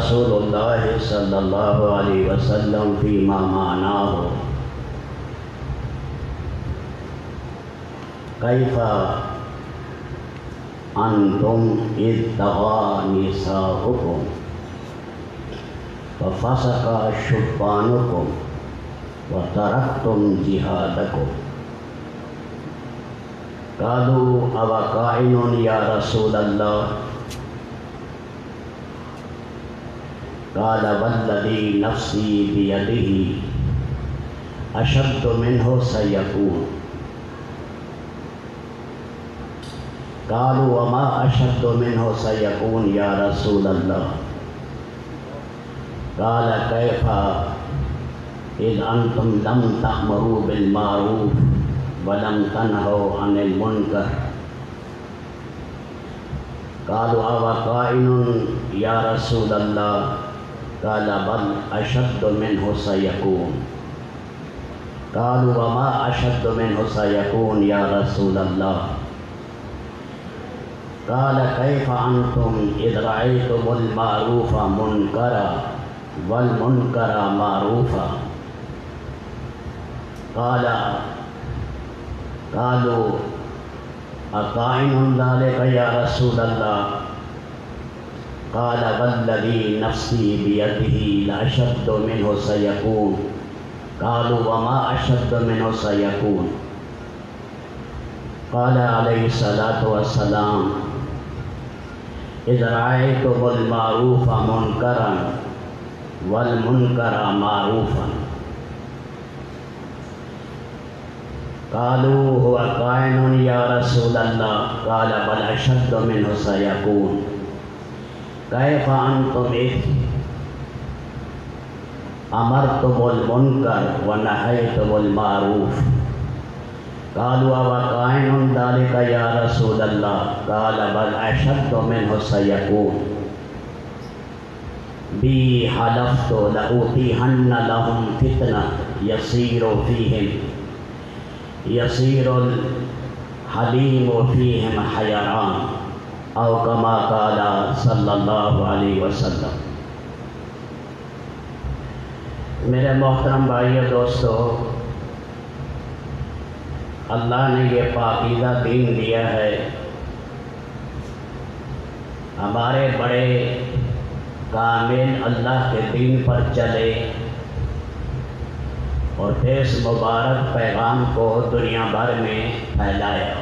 رسول اللہ صلی اللہ علیہ وسلم فیما معناه کیف انتم اذ طغى نساؤکم وفسق شبانکم وترکتم جہادکم قالوا او کائن یا رسول اللہ قال والذی نفسی بیدہ اشد منہ سیکون قالوا وما اشد منہ سیکون یا رسول اللہ قال کیف اذ انتم لم تأمروا بالمعروف ولم تنہوا عن المنکر قالوا او قائن یا رسول اللہ قال بل اشد منہ سیکون قالوا وما اشد منہ سیکون یا رسول اللہ قال کیف انتم اذ رأیتم المعروف منکرا والمنکر معروفا قالوا اقائن ذلك یا رسول اللہ قال والذی نفسی بیدہ لاشد منہ سیکون قالوا وما اشد منہ سیکون قال علیہ الصلاۃ والسلام اذ رأیتم المعروف منکرا والمنکر معروفا قالوا هو قائن یا رسول اللہ قال بل اشد منہ سیکون کیف انتم اذ امرتم المنکر ونہیتم المعروف قالوا او قائن ذلك یا رسول اللہ قال بل اشد منہ سیکون بی حلفت لأوتیہن لهم فتنہ یصیر الحلیم فیہم حیران او کما قال صلی اللہ علیہ وسلم۔ میرے محترم بھائیو دوستو، اللہ نے یہ پاکیزہ دین دیا ہے، ہمارے بڑے کامل اللہ کے دین پر چلے اور اس مبارک پیغام کو دنیا بھر میں پھیلایا۔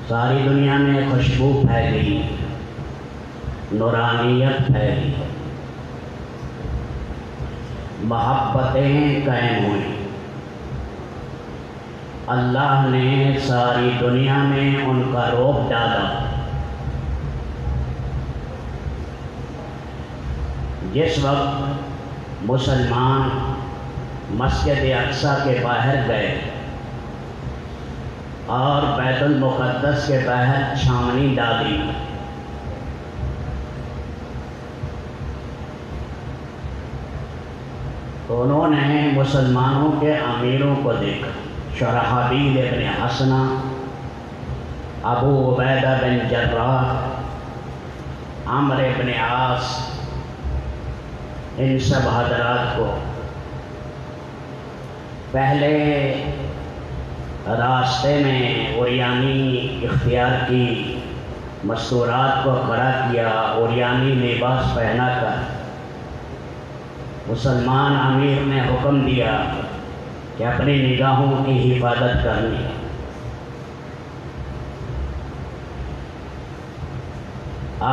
ساری دنیا میں خوشبو پھیلی، نورانیت پھیلی، محبتیں قائم ہوئیں۔ اللہ نے ساری دنیا میں ان کا رعب ڈالا۔ جس وقت مسلمان مسجد اقصی کے باہر گئے اور بیت المقدس کے باہر چھاؤنی ڈالی، تو انہوں نے مسلمانوں کے امیروں کو دیکھا، شرحبیل ابن حسنہ، ابو عبیدہ بن جراح، عمرو بن عاص، ان سب حضرات کو پہلے راستے میں عریانی اختیار کی، مستورات کو کھڑا کیا، عریانی لباس پہنا کر مسلمان امیر نے حکم دیا کہ اپنی نگاہوں کی حفاظت کرنی۔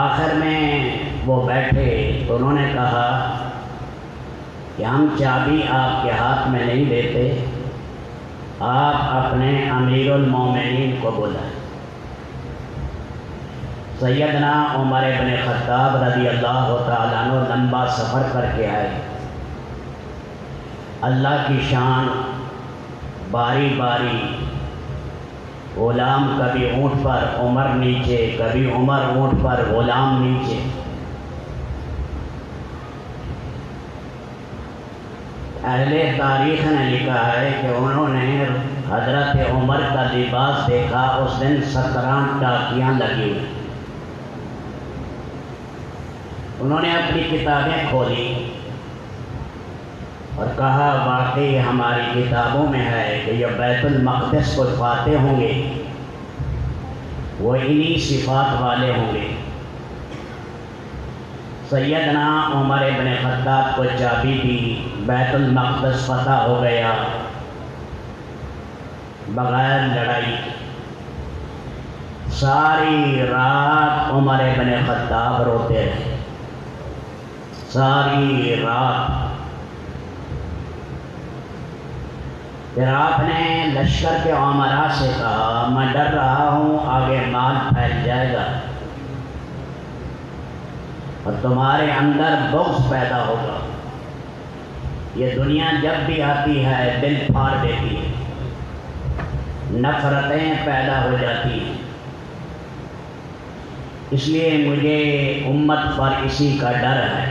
آخر میں وہ بیٹھے تو انہوں نے کہا کہ ہم چابی آپ کے ہاتھ میں نہیں دیتے، آپ اپنے امیر المومنین کو بلائیں۔ سیدنا عمر بن خطاب رضی اللہ تعالیٰ عنہ لمبا سفر کر کے آئے، اللہ کی شان، باری باری غلام کبھی اونٹ پر، عمر نیچے، کبھی عمر اونٹ پر، غلام نیچے۔ اہل تاریخ نے لکھا ہے کہ انہوں نے حضرت عمر کا لباس دیکھا، اس دن 17 ٹاکیاں لگی ہوئی۔ انہوں نے اپنی کتابیں کھولی اور کہا واقعی ہماری کتابوں میں ہے کہ یہ بیت المقدس کو فاتح ہوں گے وہ انہی صفات والے ہوں گے۔ سیدنا عمر بن خطاب کو چابی دی، بیت المقدس فتح ہو گیا بغیر لڑائی۔ ساری رات عمر بن خطاب روتے رہے، ساری رات۔ پھر آپ نے لشکر کے عمراء سے کہا میں ڈر رہا ہوں آگے مال پھیل جائے گا اور تمہارے اندر بغض پیدا ہوگا۔ یہ دنیا جب بھی آتی ہے دل پھاڑ دیتی ہے، نفرتیں پیدا ہو جاتی ہیں، اس لیے مجھے امت پر اسی کا ڈر ہے۔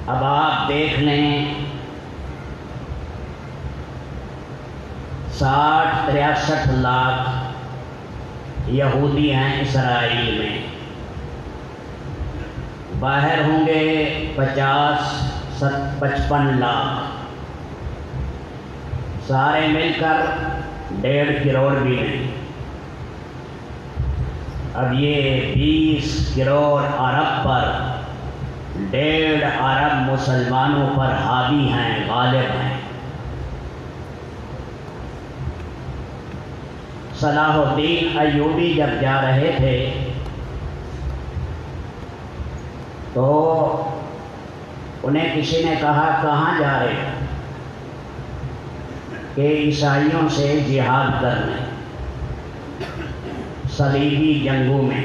اب آپ دیکھ لیں 60-63 لاکھ یہودی ہیں اسرائیل میں، باہر ہوں گے 50-55 لاکھ، سارے مل کر 1.5 کروڑ بھی نہیں۔ اب یہ 20 کروڑ عرب پر 1.5 ارب مسلمانوں پر حاوی ہیں، غالب ہیں۔ صلاح الدین ایوبی جب جا رہے تھے تو انہیں کسی نے کہا کہاں جا رہے؟ کہ عیسائیوں سے جہاد کرنے، صلیبی جنگوں میں۔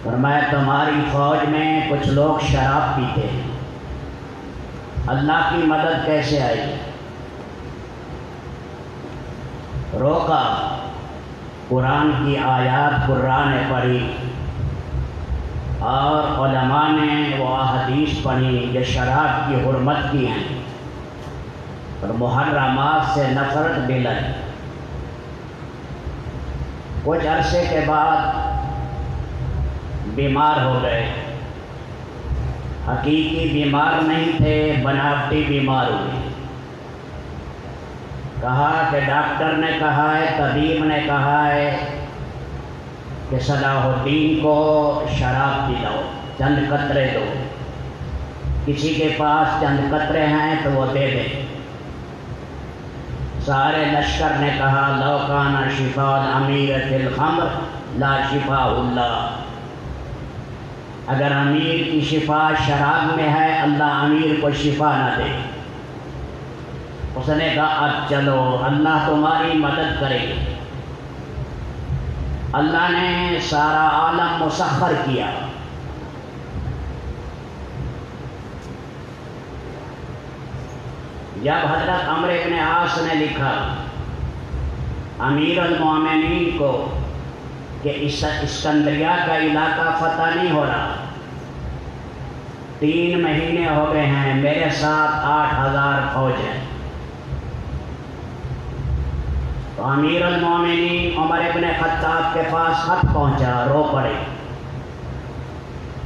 فرمایا تمہاری فوج میں کچھ لوگ شراب پیتے ہیں، اللہ کی مدد کیسے آئی؟ روکا، قرآن کی آیات قرآن نے پڑھی اور علماء نے وہ احادیث پڑھی جو شراب کی حرمت کی ہیں اور محرمات سے نفرت بھی لگی۔ کچھ عرصے کے بعد بیمار ہو گئے، حقیقی بیمار نہیں تھے، بناوٹی بیمار ہوئے۔ کہا کہ ڈاکٹر نے کہا ہے، طبیب نے کہا ہے کہ صلاح الدین کو شراب پلاؤ، چند قطرے دو، کسی کے پاس چند قطرے ہیں تو وہ دے دیں۔ سارے لشکر نے کہا لو کان شفاء الامیر فی الخمر لا شفاء اللہ، اگر امیر کی شفا شراب میں ہے اللہ امیر کو شفا نہ دے۔ اس نے کہا اب چلو اللہ تمہاری مدد کرے گی۔ اللہ نے سارا عالم مسخر کیا۔ جب حضرت عمرو بن عاص نے لکھا امیر المومنین کو کہ اسکندریہ کا علاقہ فتح نہیں ہو رہا، 3 مہینے ہو گئے ہیں، میرے ساتھ 8000 فوج ہیں، تو امیر المومنین عمر بن خطاب کے پاس خط پہنچا، رو پڑے۔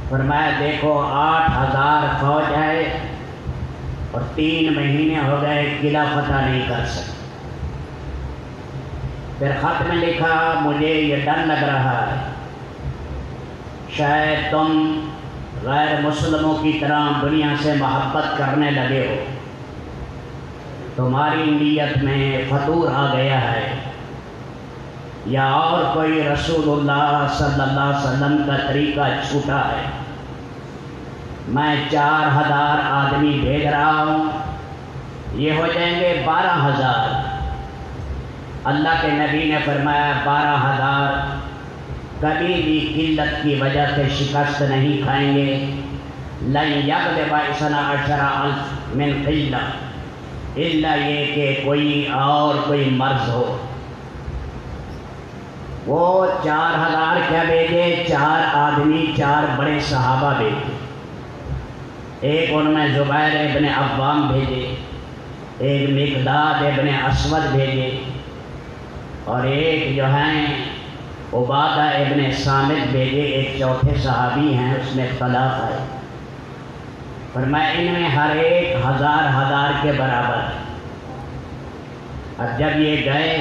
فرمایا دیکھو 8000 فوج ہے اور 3 مہینے ہو گئے قلعہ فتح نہیں کر سکتے۔ پھر خط میں لکھا مجھے یہ ڈر لگ رہا ہے شاید تم غیر مسلموں کی طرح دنیا سے محبت کرنے لگے ہو، تمہاری نیت میں فتور آ گیا ہے، یا اور کوئی رسول اللہ صلی اللہ علیہ وسلم کا طریقہ چھوٹا ہے۔ میں 4000 آدمی بھیج رہا ہوں، یہ ہو جائیں گے 12000۔ اللہ کے نبی نے فرمایا 12000 کبھی بھی قلت کی وجہ سے شکست نہیں کھائیں گے۔ لن یغلب 12,000 من قلہ، الا یہ کہ کوئی مرض ہو۔ وہ 4000 کیا بھیجے؟ 4 آدمی، 4 بڑے صحابہ بھیجے، ایک ان میں زبیر ابن عوام بھیجے، ایک مقداد ابن اسود بھیجے، اور ایک جو ہیں عبادہ ابن صامت بھیجے، ایک چوتھے صحابی ہیں، اس میں اختلاف ہے۔ فرمایا ان میں ہر ایک ہزار کے برابر ہے۔ اب جب یہ گئے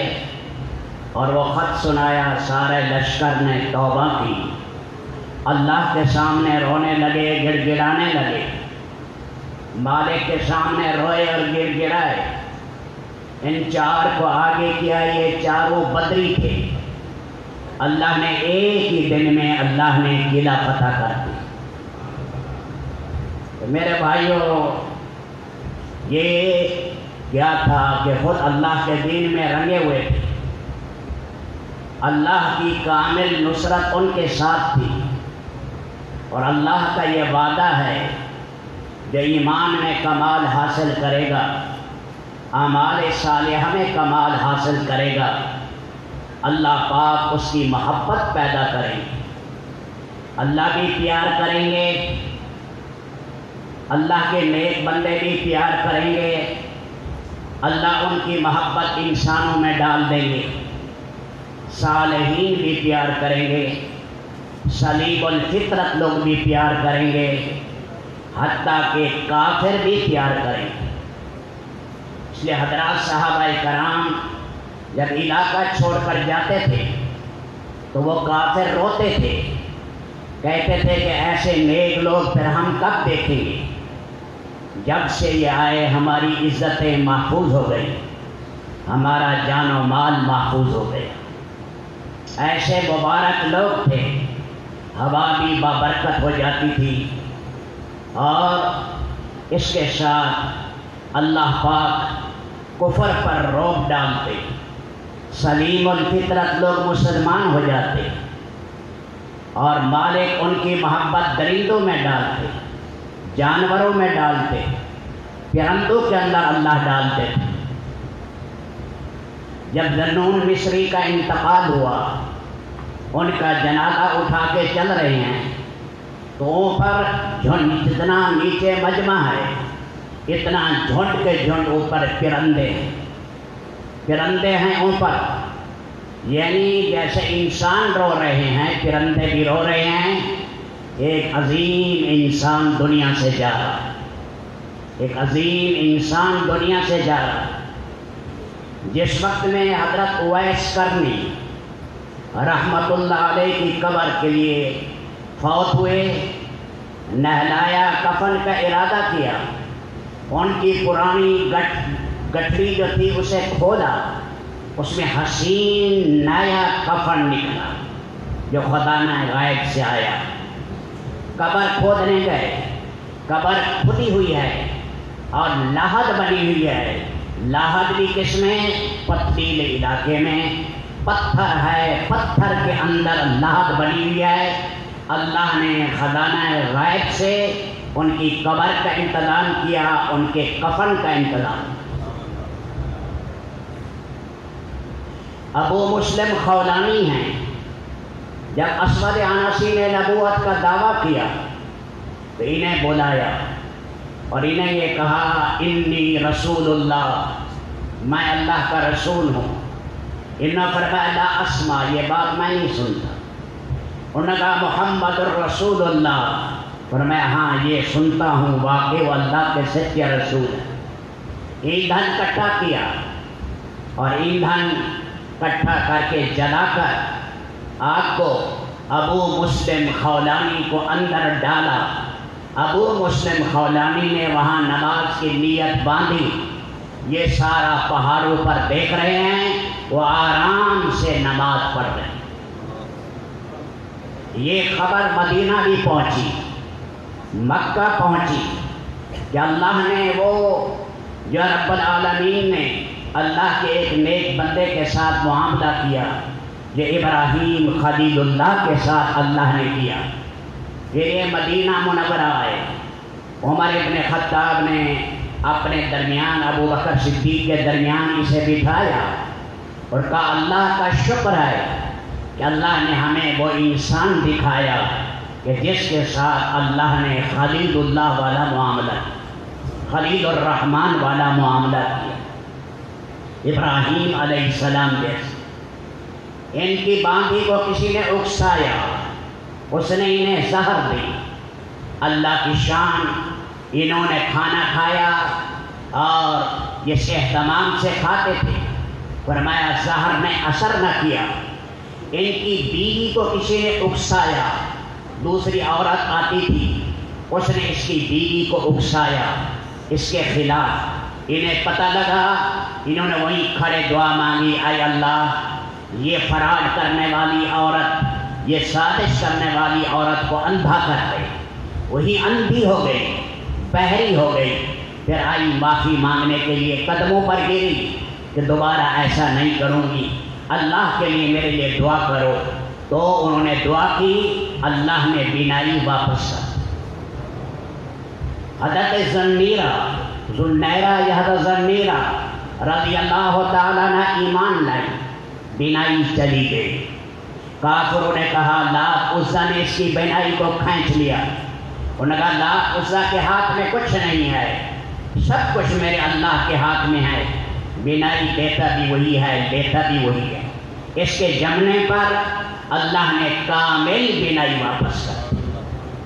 اور وہ خط سنایا، سارے لشکر نے توبہ کی، اللہ کے سامنے رونے لگے، گڑ گڑانے لگے، مالک کے سامنے روئے اور گڑ گڑائے۔ ان چار کو آگے کیا، یہ چاروں بدری تھے۔ اللہ نے ایک ہی دن میں اللہ نے قلعہ فتح کر دی۔ تو میرے بھائیوں، یہ کیا تھا کہ خود اللہ کے دین میں رنگے ہوئے تھے، اللہ کی کامل نصرت ان کے ساتھ تھی، اور اللہ کا یہ وعدہ ہے جو ایمان میں کمال حاصل کرے گا، اعمال صالحہ میں کمال حاصل کرے گا، اللہ پاک اس کی محبت پیدا کریں گے، اللہ بھی پیار کریں گے، اللہ کے نیک بندے بھی پیار کریں گے، اللہ ان کی محبت انسانوں میں ڈال دیں گے، صالحین بھی پیار کریں گے، سلیم الفطرت لوگ بھی پیار کریں گے، حتیٰ کہ کافر بھی پیار کریں گے۔ اس لیے حضرات صحابہ کرام جب علاقہ چھوڑ کر جاتے تھے تو وہ کافر روتے تھے، کہتے تھے کہ ایسے نیک لوگ پھر ہم کب دیکھیں گے؟ جب سے یہ آئے ہماری عزتیں محفوظ ہو گئی، ہمارا جان و مال محفوظ ہو گیا۔ ایسے مبارک لوگ تھے، ہوا بھی بابرکت ہو جاتی تھی، اور اس کے ساتھ اللہ پاک کفر پر روک ڈالتے، سلیم الفطرت لوگ مسلمان ہو جاتے، اور مالک ان کی محبت درندوں میں ڈالتے، جانوروں میں ڈالتے، پرندوں کے اندر اللہ ڈالتے تھے۔ جب ذنون مصری کا انتقال ہوا، ان کا جنازہ اٹھا کے چل رہے ہیں تو اوپر جھنڈ، جتنا نیچے مجمع ہے اتنا جھنڈ کے جھنڈ اوپر پرندے ہیں، پرندے ہیں اوپر، یعنی جیسے انسان رو رہے ہیں پرندے بھی رو رہے ہیں۔ ایک عظیم انسان دنیا سے جا رہا ہے، ایک عظیم انسان دنیا سے جا رہا ہے۔ جس وقت میں حضرت اویس کرنی رحمت اللہ علیہ کی قبر کے لیے فوت ہوئے، نہلایا، کفن کا ارادہ کیا، ان کی پرانی گٹھڑی جو تھی اسے کھولا، اس میں حسین نیا کفن نکلا جو خزانہ غائب سے آیا۔ قبر کھودنے گئے، قبر کھدی ہوئی ہے اور لحد بنی ہوئی ہے، لحد بھی کس میں؟ پتھریلے علاقے میں پتھر ہے، پتھر کے اندر لحد بنی ہوئی ہے۔ اللہ نے خزانہ غائب سے ان کی قبر کا انتظام کیا، ان کے کفن کا انتظام۔ ابو مسلم خولانی ہیں، جب اسود عنسی نے نبوت کا دعویٰ کیا تو انہیں بلایا اور انہیں یہ کہا انی رسول اللہ، میں اللہ کا رسول ہوں۔ انہوں نے فرمایا لا اسمع، یہ بات میں نہیں سنتا۔ انہوں نے کہا محمد الرسول اللہ، فرمایا ہاں یہ سنتا ہوں، واقعی وہ اللہ کے سچے رسول ہیں۔ ایندھن اکٹھا کیا اور ایندھن اکٹھا کر کے جلا کر آگ کو ابو مسلم خولانی کو اندر ڈالا۔ ابو مسلم خولانی نے وہاں نماز کی نیت باندھی۔ یہ سارا پہاڑوں پر دیکھ رہے ہیں، وہ آرام سے نماز پڑھ رہے ہیں۔ یہ خبر مدینہ بھی پہنچی، مکہ پہنچی کہ اللہ نے وہ جو رب العالمین نے اللہ کے ایک نیک بندے کے ساتھ معاملہ کیا، جو ابراہیم خلیل اللہ کے ساتھ اللہ نے کیا۔ یہ مدینہ منورہ آئے، عمر ابن خطاب نے اپنے درمیان ابو بکر صدیق کے درمیان اسے بٹھایا اور کہا اللہ کا شکر ہے کہ اللہ نے ہمیں وہ انسان دکھایا کہ جس کے ساتھ اللہ نے خلیل اللہ والا معاملہ، خلیل الرحمن والا معاملہ کیا، ابراہیم علیہ السلام جیسے۔ ان کی باندھی کو کسی نے اکسایا، اس نے انہیں زہر دی۔ اللہ کی شان، انہوں نے کھانا کھایا اور جس اہتمام سے کھاتے تھے، فرمایا زہر نے اثر نہ کیا۔ ان کی بیوی کو کسی نے اکسایا، دوسری عورت آتی تھی، اس نے اس کی بیوی کو اکسایا اس کے خلاف۔ انہیں پتہ لگا، انہوں نے وہیں کھڑے دعا مانگی، اے اللہ یہ فراڈ کرنے والی عورت، یہ سازش کرنے والی عورت کو اندھا کر دے۔ وہی اندھی ہو گئی، بہری ہو گئی، پھر آئی معافی مانگنے کے لیے، قدموں پر گری کہ دوبارہ ایسا نہیں کروں گی، اللہ کے لیے میرے لیے دعا کرو۔ تو انہوں نے دعا کی، اللہ نے بینائی واپس کر۔ حضرت ذوالنیرہ یا حضرت ذوالنیرہ رضی اللہ تعالیٰ نے ایمان لائی، بینائی چلی گئی۔ کافروں نے کہا لات عزیٰ نے اس کی بینائی کو کھینچ لیا۔ انہوں نے کہا لات عزیٰ کے ہاتھ میں کچھ نہیں ہے، سب کچھ میرے اللہ کے ہاتھ میں ہے، بینائی دیتا بھی وہی ہے، لیتا بھی وہی ہے۔ اس کے جمنے پر اللہ نے کامل بینائی واپس کر،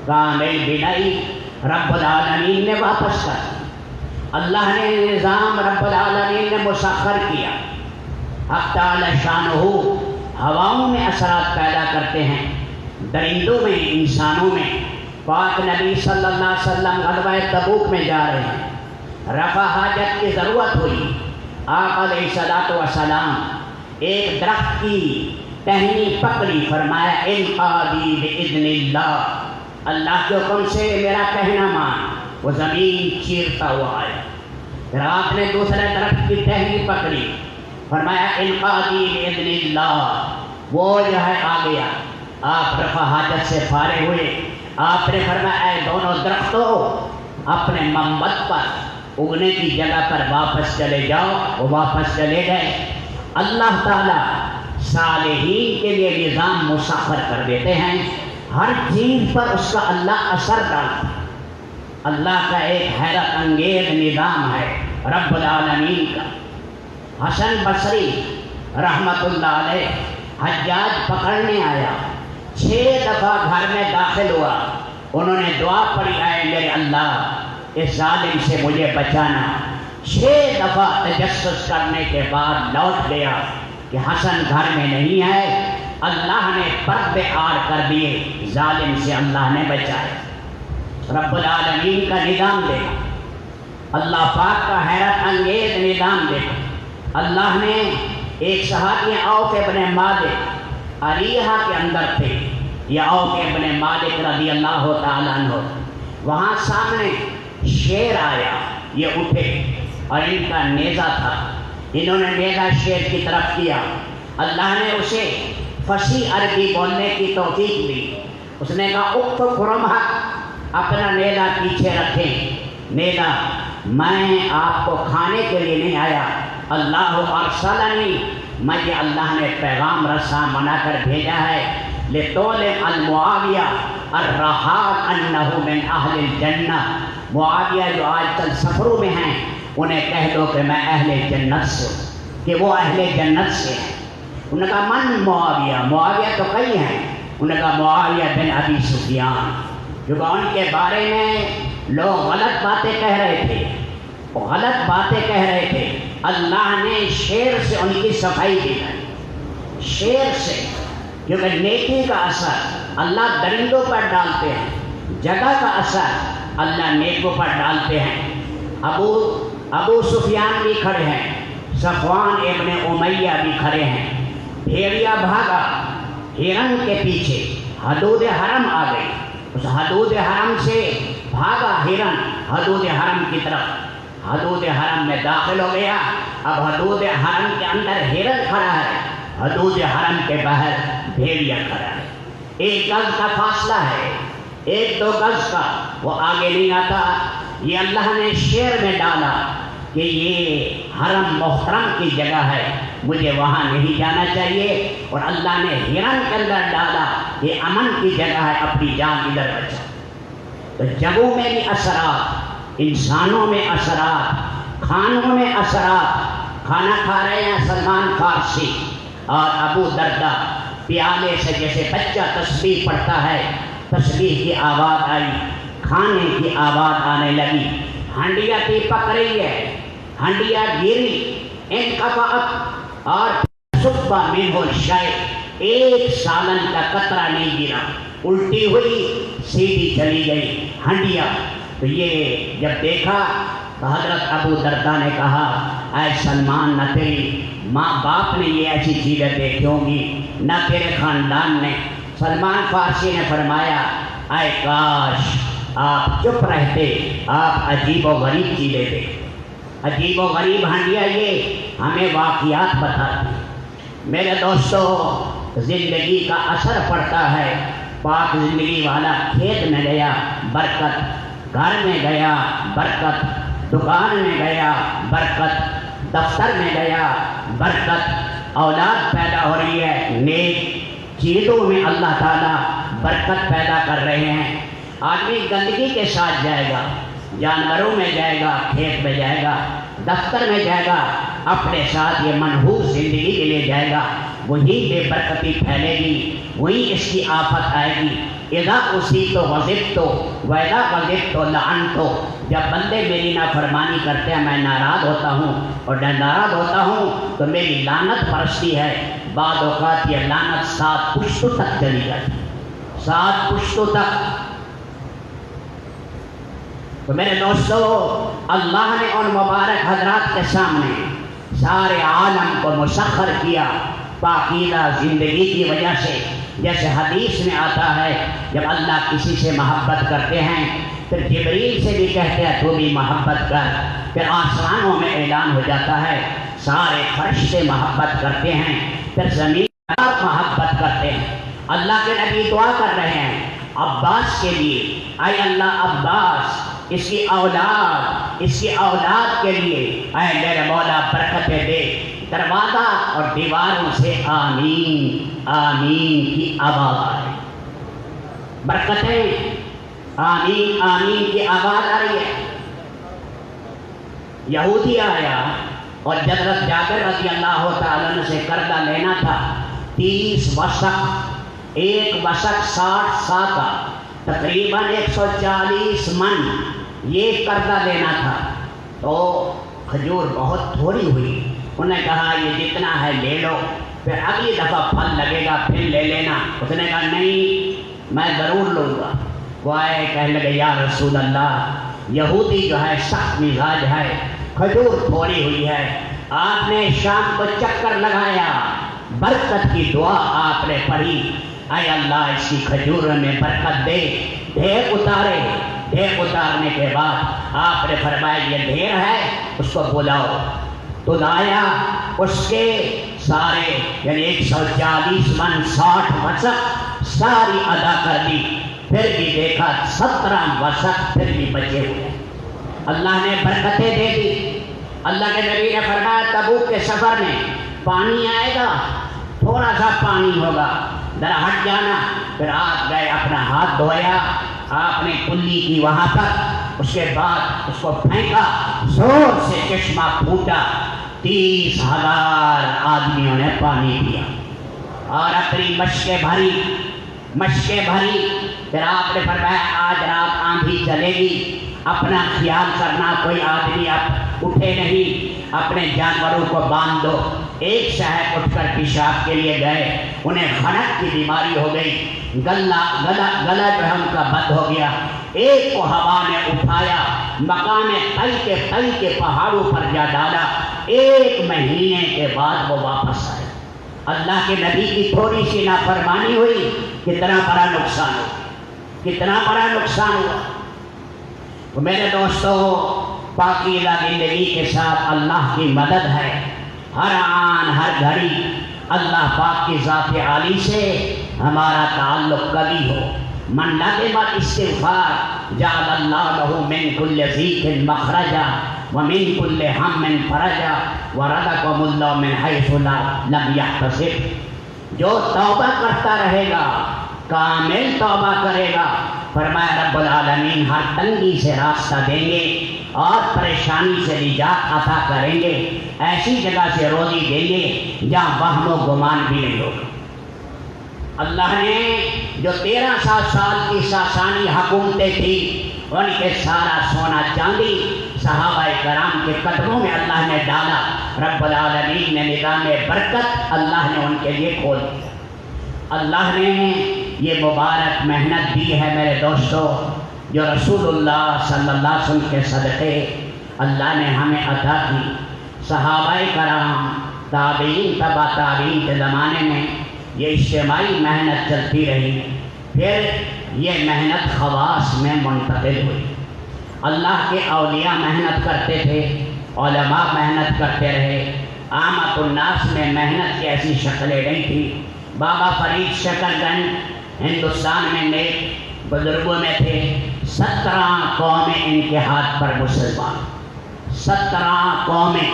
کامل بینائی رب العالمین نے واپس کر۔ اللہ نے نظام رب العالمین نے مسخر کیا۔ حق تعالی شانہ ہواؤں میں اثرات پیدا کرتے ہیں، درندوں میں، انسانوں میں۔ پاک نبی صلی اللہ علیہ وسلم غزوہ تبوک میں جا رہے ہیں، رفع حاجت کی ضرورت ہوئی۔ آقا علیہ الصلوۃ والسلام ایک درخت کی ٹہنی پکڑی، فرمایا انقادی باذن اللہ، اللہ کے حکم سے میرا کہنا مان۔ وہ زمین چیرتا ہوا آیا۔ پھر آپ نے دوسرے درخت کی ٹہنی پکڑی، فرمایا انقادی باذن اللہ، وہ جو ہے آ گیا۔ آپ رفع حاجت سے فارغ ہوئے، آپ نے فرمایا اے دونوں درختوں اپنے منبت پر، اگنے کی جگہ پر واپس چلے جاؤ۔ وہ واپس چلے گئے۔ اللہ تعالیٰ صالحین کے لیے نظام مسخر کر دیتے ہیں، ہر چیز پر اس کا اللہ اثر ڈالتا ہے۔ اللہ کا ایک حیرت انگیز نظام ہے رب العالمین کا۔ حسن بصری رحمت اللہ علیہ حجاج پکڑنے آیا، 6 دفعہ گھر میں داخل ہوا، انہوں نے دعا پڑھی اے میرے اللہ اس ظالم سے مجھے بچانا۔ 6 دفعہ تجسس کرنے کے بعد لوٹ گیا کہ حسن گھر میں نہیں ہے۔ اللہ نے پردے آڑ کر دیے، ظالم سے اللہ نے بچایا۔ رب العالمین کا نظام دیکھا، اللہ پاک کا حیرت انگیز نظام دیکھا۔ اللہ نے ایک صحابی عوف ابن مالک عریحہ کے اندر تھے، یہ عوف ابن مالک رضی اللہ تعالیٰ عنہ، وہاں سامنے شیر آیا، یہ اٹھے اور ان کا نیزہ تھا، انہوں نے نیزہ شیر کی طرف کیا۔ اللہ نے اسے فصیح عربی بولنے کی توفیق دی۔ اس نے کہا اکف خرمحک، اپنا نیزہ پیچھے رکھیں۔ نیزہ میں آپ کو کھانے کے لیے نہیں آیا، اللہ ارسلنی، مجھے اللہ نے پیغام رساں بنا کر بھیجا ہے، لتعلم المعاویہ الرحال انہ من اہل الجنہ، معاویہ جو آج کل سفروں میں ہیں انہیں کہہ دو کہ میں اہل جنت سے ہوں، کہ وہ اہل جنت سے ہیں۔ انہوں نے کہا من معاویہ، معاویہ تو کئی ہیں، انہوں نے کہا معاویہ بن ابی سفیان، جو ان کے بارے میں لوگ غلط باتیں کہہ رہے تھے، غلط باتیں کہہ رہے تھے۔ اللہ نے شیر سے ان کی صفائی کی ہے، شیر سے، کیونکہ نیکی کا اثر اللہ درندوں پر ڈالتے ہیں، جگہ کا اثر اللہ نیکوں پر ڈالتے ہیں۔ ابو سفیان بھی کھڑے ہیں، صفوان ابن امیہ بھی کھڑے ہیں۔ بھیڑیا بھاگا ہرن کے پیچھے، حدود حرم آ گئی، اس حدود حرم سے بھاگا ہرن حدود حرم کی طرف، حدود حرم میں داخل ہو گیا۔ اب حدود حرم کے اندر ہرن کھڑا ہے، حدود حرم کے باہر بھیڑیا کھڑا ہے، 1 گز کا فاصلہ ہے، 1-2 گز کا، وہ آگے نہیں آتا۔ یہ اللہ نے شعر میں ڈالا کہ یہ حرم محترم کی جگہ ہے، مجھے وہاں نہیں جانا چاہیے، اور اللہ نے ہرن کے اندر ڈالا یہ امن کی جگہ ہے، اپنی جان ادھر بچا۔ تو جگہوں میں بھی اثرات، انسانوں میں اثرات، کھانوں میں اثرات۔ کھانا کھا رہے ہیں سلمان فارسی، اور ابو دردہ پیالے سے جیسے بچہ تسبیح پڑھتا ہے تسبیح کی آواز آئی، کھانے کی آواز آنے لگی، ہنڈیا کی پکڑی ہے، ہنڈیا گری انقطعت اور صبح میں ہو شاید ایک سالن کا قطرہ نہیں گرا، الٹی ہوئی سیدھی چلی گئی ہنڈیا۔ تو یہ جب دیکھا تو حضرت ابو دردہ نے کہا اے سلمان، نہ تیری ماں باپ نے یہ ایسی چیزیں دیکھی ہوں گی نہ تیرے خاندان نے۔ سلمان فارسی نے فرمایا اے کاش آپ چپ رہتے، آپ عجیب و غریب چیزیں دیکھتے، عجیب و غریب ہنڈیا یہ ہمیں واقعات بتاتی۔ میرے دوستو، زندگی کا اثر پڑتا ہے۔ پاک زندگی والا کھیت میں گیا برکت، گھر میں گیا برکت، دکان میں گیا برکت، دفتر میں گیا برکت، اولاد پیدا ہو رہی ہے، نیک چیزوں میں اللہ تعالیٰ برکت پیدا کر رہے ہیں۔ آدمی گندگی کے ساتھ جائے گا، جانوروں میں جائے گا، کھیت میں جائے گا، دفتر میں جائے گا، اپنے ساتھ یہ منحوس زندگی کے لیے جائے گا، وہی بے برکتی پھیلے گی، وہی اس کی آفت آئے گی۔ اذا اصیبت غضبت واذا غضبت لعنت، جب بندے میری نافرمانی کرتے ہیں میں ناراض ہوتا ہوں، اور جب ناراض ہوتا ہوں تو میری لعنت برستی ہے۔ بعض اوقات یہ لعنت 7 پشتوں تک چلی جاتی، 7 پشتوں تک۔ تو میرے دوستو، اللہ نے ان مبارک حضرات کے سامنے سارے عالم کو مسخر کیا پاکیزہ زندگی کی وجہ سے۔ جیسے حدیث میں آتا ہے جب اللہ کسی سے محبت کرتے ہیں پھر جبریل سے بھی کہتے ہیں تو بھی محبت کر، پھر آسمانوں میں اعلان ہو جاتا ہے سارے فرشتے محبت کرتے ہیں، پھر زمین پر محبت کرتے ہیں۔ اللہ کے نبی دعا کر رہے ہیں عباس کے لیے، اے اللہ عباس اس کی اولاد کے لیے اے میرے مولا برکتیں دے۔ دروازہ اور دیواروں سے آمین آمین کی آواز آ رہی، برکتیں آمین آمین کی آواز آ رہی ہے۔ یہودی آیا اور حضرت جابر رضی اللہ تعالیٰ عنہ سے قرضہ لینا تھا 30 وسق، ایک وسق 60 سا کا، تقریباً 140 من یہ قرضہ لینا تھا۔ تو کھجور بہت تھوڑی ہوئی، انہوں نے کہا یہ جتنا ہے لے لو، پھر اگلی دفعہ پھل لگے گا پھر لے لینا۔ اس نے کہا نہیں میں ضرور لوں گا۔ وہ آئے کہنے لگے یا رسول اللہ، یہودی جو ہے سخت مزاج ہے، کھجور تھوڑی ہوئی ہے، آپ نے شام کو چکر لگایا، برکت کی دعا آپ نے پڑھی، اے اللہ اس کی کھجور میں برکت دے، ڈھیر اتارے۔ ڈھیر اتارنے کے بعد آپ نے فرمایا یہ ڈھیر ہے اس کو بلاؤ۔ تو لایا، اس کے سارے یعنی 140 من 60 وسق ساری ادا کر دی، پھر بھی دیکھا 17 وسق پھر بھی بچے ہوئے۔ اللہ نے برکتیں دے دی۔ اللہ کے نبی نے فرمایا تبوک کے سفر میں پانی آئے گا، تھوڑا سا پانی ہوگا، ذرا ہٹ جانا۔ پھر آپ گئے اپنا ہاتھ دھویا، آپ نے کلی کی وہاں پر، اس کے بعد اس کو پھینکا، زور سے چشمہ پھوٹا، 30,000 آدمیوں نے پانی پیا اور اپنی مشقیں بھری۔ پھر آپ نے فرمایا آج رات آندھی چلے گی، اپنا خیال کرنا، کوئی آدمی اب اٹھے نہیں، اپنے جانوروں کو باندھ دو۔ ایک صاحب اٹھ کر پیشاب کے لیے گئے، انہیں خنک کی بیماری ہو گئی، گلا جو ہے ان کا بند ہو گیا۔ ایک کو ہوا نے اٹھایا، مقام طی کے پہاڑوں پر جا ڈالا، 1 مہینے کے بعد وہ واپس آئے۔ اللہ کے نبی کی تھوڑی سی نافرمانی ہوئی، کتنا بڑا نقصان ہوا، کتنا بڑا نقصان ہوا۔ تو میرے دوستو، پاکیزہ زندگی کے ساتھ اللہ کی مدد ہے، ہر آن ہر گھڑی اللہ پاک کی ذات عالی سے ہمارا تعلق کبھی ہو۔ من لازم الاستغفار جعل اللہ له من كل ضيق مخرجا ومن كل هم فرجا ورزقهم الله من حيث لم يحتسب۔ جو توبہ کرتا رہے گا، کامل توبہ کرے گا، فرمایا رب العالمین ہر تنگی سے راستہ دیں گے اور پریشانی سے نجات عطا کریں گے، ایسی جگہ سے روزی دیں گے جہاں وہم و گمان بھی نہیں ہوگا۔ اللہ نے جو 1300 سال کی ساسانی حکومتیں تھیں ان کے سارا سونا چاندی صحابہ کرام کے قدموں میں اللہ نے ڈالا، رب العالمین نے نظام برکت اللہ نے ان کے لیے کھول دیا۔ اللہ نے یہ مبارک محنت دی ہے میرے دوستو، جو رسول اللہ صلی اللہ علیہ وسلم کے صدقے اللہ نے ہمیں عطا کی۔ صحابہ کرام، تابعین، تبع تابعین کے زمانے میں یہ اجتماعی محنت چلتی رہی، پھر یہ محنت خواص میں منتقل ہوئی۔ اللہ کے اولیاء محنت کرتے تھے، علماء محنت کرتے رہے، عامت الناس میں محنت کی ایسی شکلیں نہیں تھی۔ بابا فرید شکر گنج ہندوستان میں نیک بزرگوں میں تھے، 17 قومیں ان کے ہاتھ پر مسلمان، 17 قومیں،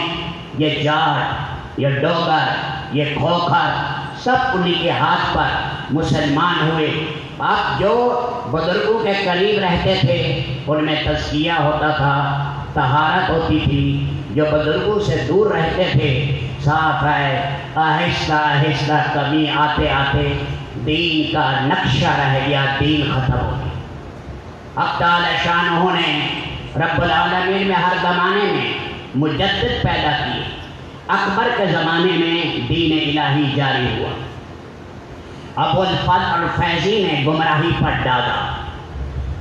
یہ جاٹ، یہ ڈوگر، یہ کھوکھر، سب انہی کے ہاتھ پر مسلمان ہوئے۔ آپ جو بزرگوں کے قریب رہتے تھے ان میں تزکیہ ہوتا تھا، طہارت ہوتی تھی، جو بزرگوں سے دور رہتے تھے صاف ہے آہستہ آہستہ کمی آتے آتے دین کا نقشہ رہ گیا، دین ختم ہو گیا۔ اب تعالی شانہ نے رب العالمین میں ہر زمانے میں مجدد پیدا کیے۔ اکبر کے زمانے میں دین الہی جاری ہوا، ابو الفضل الفیضی نے گمراہی پر ڈالا،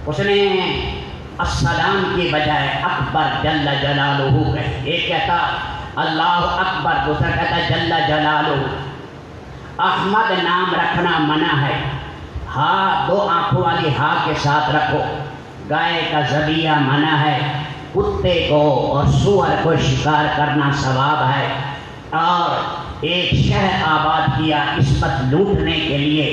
اس نے السلام کی بجائے اکبر جل جلالہ کہے، ایک کہتا اللہ اکبر، دوسرا کہتا جل جلالہ۔ احمد نام رکھنا منع ہے، ہاں 2 آنکھوں والی ہاں کے ساتھ رکھو۔ گائے کا ذبیحہ منع ہے، کتے کو اور سور کو شکار کرنا ثواب ہے۔ اور ایک شہر آباد کیا عصمت لوٹنے کے لیے،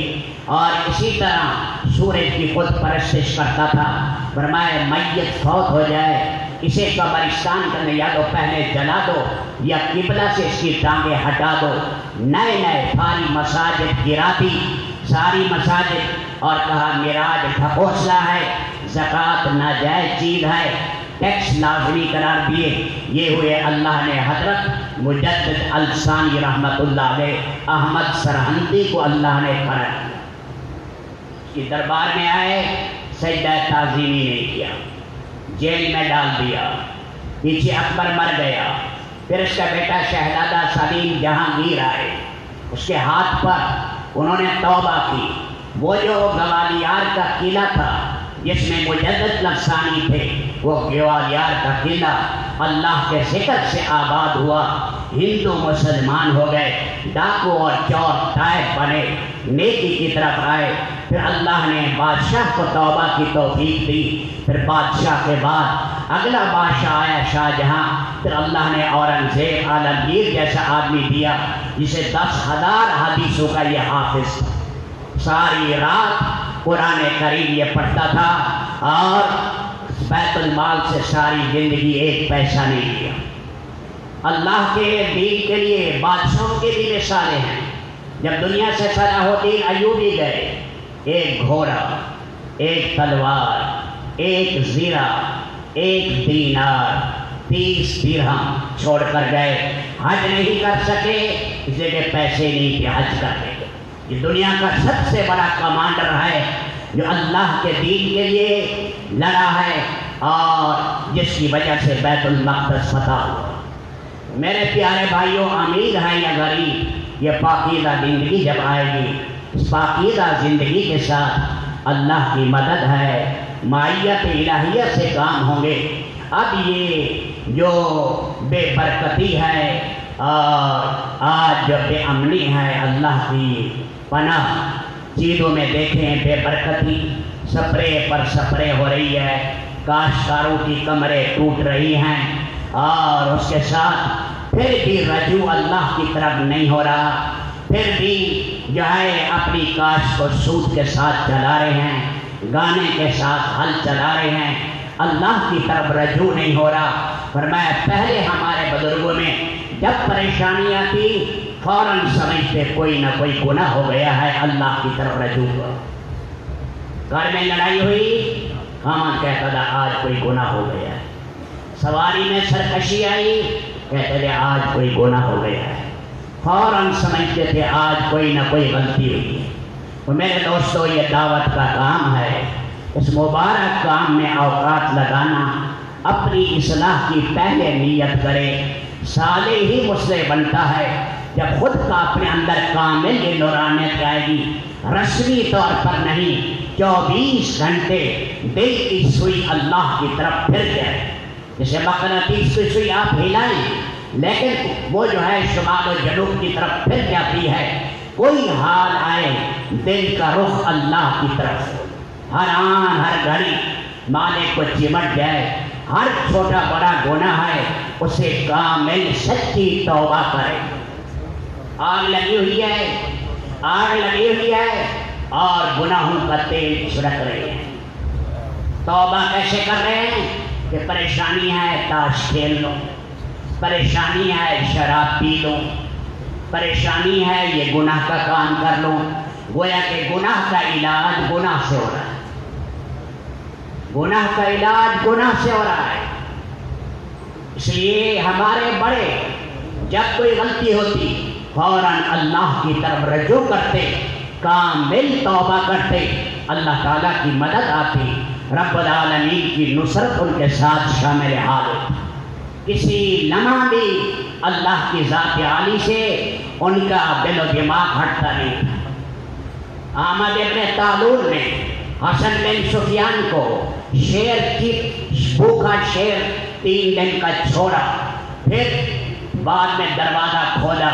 اور اسی طرح سورج کی خود پرستش کرتا تھا۔ فرمایا میت فوت ہو جائے اسے قبرستان کرنے یا تو پہلے جلا دو یا قبلہ سے اس کی ٹانگیں ہٹا دو۔ نئے نئے ساری مساجد گرا دی، ساری مساجد، اور کہا معراج ڈھکوسلا ہے، زکوٰۃ ناجائز چیز ہے، ٹیکس لازمی قرار دیے۔ یہ ہوئے اللہ نے حضرت مجدد الثانی رحمت اللہ علیہ احمد سرہندی کو اللہ نے کھڑا کیا، اس کی دربار میں آئے، سجدہ تعظیمی نہیں کیا، جیل میں ڈال دیا، پیچھے اکبر مر گیا، پھر اس کا بیٹا شہزادہ سلیم جہانگیر آئے، اس کے ہاتھ پر انہوں نے توبہ کی۔ وہ جو گوالیار کا قلعہ تھا جس میں مجدد الثانی تھے، وہ گوالیار کا قلعہ اللہ کے ذکر سے آباد ہوا، ہندو مسلمان ہو گئے، ڈاکو اور چور تائب بنے، نیکی کی طرف آئے۔ پھر اللہ نے بادشاہ کو توبہ کی توفیق دی، پھر بادشاہ کے بعد اگلا بادشاہ آیا شاہ جہاں، پھر اللہ نے اورنگزیب عالمگیر جیسا آدمی دیا جسے 10,000 حدیثوں کا یہ حافظ تھا، ساری رات قرآن کریم یہ پڑھتا تھا اور بیت المال سے ساری زندگی ایک پیسہ نہیں دیا۔ اللہ کے دین کے لیے بادشاہوں کی بھی مثالیں ہیں۔ جب دنیا سے صلاح الدین ایوبی گئے، ایک گھوڑا، ایک تلوار، ایک زیرہ، ایک دینار، 30 درہم چھوڑ کر گئے۔ حج نہیں کر سکے اس لیے کہ پیسے نہیں تھے حج کرنے کے۔ یہ دنیا کا سب سے بڑا کمانڈر ہے جو اللہ کے دین کے لیے لڑا ہے اور جس کی وجہ سے بیت المقدس فتح ہوا۔ میرے پیارے بھائیوں، امیر ہیں یا غریب، یہ پاکیزہ زندگی جب آئے گی، اس پاکیزہ زندگی کے ساتھ اللہ کی مدد ہے، معیت الہیہ سے کام ہوں گے۔ اب یہ جو بے برکتی ہے اور آج جو بے امنی ہے، اللہ کی پناہ چیزوں میں دیکھیں بے برکتی، سپرے پر سپرے ہو رہی ہے، کاشتکاروں کی کمریں ٹوٹ رہی ہیں، اور اس کے ساتھ پھر بھی رجوع اللہ کی طرف نہیں ہو رہا، پھر بھی جو ہے اپنی کاشت کو سود کے ساتھ چلا رہے ہیں، گانے کے ساتھ ہل چلا رہے ہیں، اللہ کی طرف رجوع نہیں ہو رہا۔ فرمایا پہلے ہمارے بزرگوں میں جب پریشانیاں تھی فوراً سمجھتے کوئی نہ کوئی گناہ ہو گیا ہے، اللہ کی طرف رجوع ہوا۔ گھر میں لڑائی ہوئی، خامن کہتا تھا آج کوئی گناہ ہو گیا ہے، سواری میں سرکشی آئی، کہتے تھے آج کوئی گناہ ہو گیا ہے، فوراً سمجھتے تھے آج کوئی نہ کوئی غلطی ہوئی ہے۔ تو میرے دوستو، یہ دعوت کا کام ہے، اس مبارک کام میں اوقات لگانا، اپنی اصلاح کی پہلے نیت کرے، صالح ہی مسلح بنتا ہے جب خود کا اپنے اندر کامل یہ نورانیت آئے گی، رسمی طور پر نہیں، 24 گھنٹے دل کی سوئی اللہ کی طرف پھر جائے۔ جیسے مقناطیس کی سوئی آپ ہلائیں لیکن وہ جو ہے شمال و جنوب کی طرف پھر جاتی ہے، کوئی حال آئے دل کا رخ اللہ کی طرف، ہر آن ہر گھڑی مالک کو چمٹ جائے، ہر چھوٹا بڑا گناہ ہے اسے کامل سچی توبہ کرے۔ آگ لگی ہوئی ہے، آگ لگی ہوئی ہے اور گناہوں کا تیل چھڑک رہے ہیں۔ توبہ کیسے کر رہے ہیں کہ پریشانی ہے تاش کھیل لو، پریشانی ہے شراب پی لو، پریشانی ہے یہ گناہ کا کام کر لو۔ گویا کہ گناہ کا علاج گناہ سے ہو رہا ہے، گناہ کا علاج گناہ سے ہو رہا ہے۔ اس لیے ہمارے بڑے جب کوئی غلطی ہوتی فوراً اللہ کی طرف رجوع کرتے، کامل توبہ کرتے، اللہ تعالیٰ کی مدد آتی، رب العالمین کی نصرت ان کے ساتھ شامل حال ہوتی۔ کسی لمحہ بھی اللہ کی ذات عالی سے ان کا دل و دماغ ہٹتا نہیں تھا۔ احمد ابن طالون نے حسن بن سفیان کو شیر کی بھوکا شیر 3 دن کا چھوڑا، پھر بعد میں دروازہ کھولا،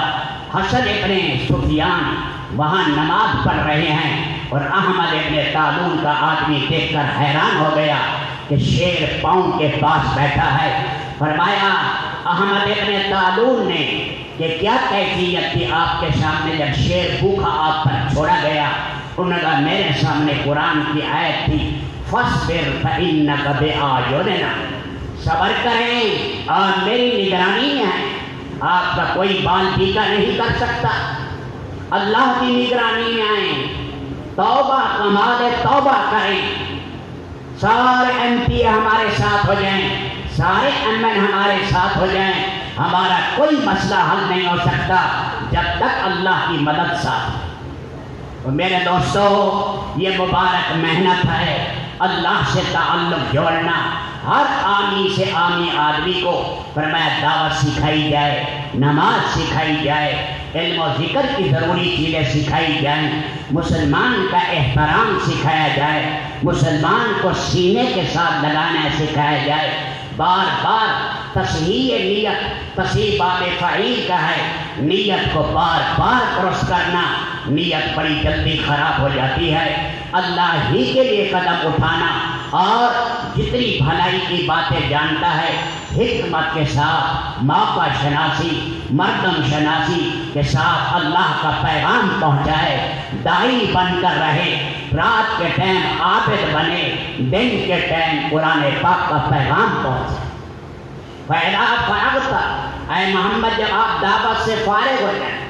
حسن ابن سفیان وہاں نماز پڑھ رہے ہیں اور احمد ابن طالون کا آدمی دیکھ کر حیران ہو گیا کہ شیر پاؤں کے پاس بیٹھا ہے۔ فرمایا احمد ابن طالون نے کہ کیا کیفیت تھی آپ کے سامنے جب شیر بھوکا آپ پر چھوڑا گیا؟ انہوں نے کہا میرے سامنے قرآن کی آیت تھی، فَاصْبِرْ فَإِنَّكَ بِأَعْيُنِنَا، صبر کریں اور میری نگرانی میں ہے، آپ کا کوئی بال ٹیکا نہیں کر سکتا، اللہ کی نگرانی میں آئیں، توبہ کمال توبہ کریں، سارے MP ہمارے ساتھ ہو جائیں، سارے MN ہمارے ساتھ ہو جائیں، ہمارا کوئی مسئلہ حل نہیں ہو سکتا جب تک اللہ کی مدد ساتھ۔ تو میرے دوستو، یہ مبارک محنت ہے، اللہ سے تعلق جوڑنا۔ ہر عامی سے عامی آدمی کو فرمایا دعوت سکھائی جائے، نماز سکھائی جائے، علم و ذکر کی ضروری چیزیں سکھائی جائیں، مسلمان کا احترام سکھایا جائے، مسلمان کو سینے کے ساتھ لگانا سکھایا جائے، بار بار تصحیح نیت، تصحیح باب فعیل کا ہے، نیت کو بار بار درست کرنا، نیت بڑی جلدی خراب ہو جاتی ہے۔ اللہ ہی کے لیے قدم اٹھانا اور جتنی بھلائی کی باتیں جانتا ہے حکمت کے ساتھ، موقع شناسی، مردم شناسی کے ساتھ اللہ کا پیغام پہنچائے، داعی بن کر رہے، رات کے ٹائم عابد بنے، دن کے ٹائم قرآن پاک کا پیغام پہنچے۔ فَإِذَا فَرَغْتَ، اے محمد جب آپ دعوت سے فارغ ہو جائیں،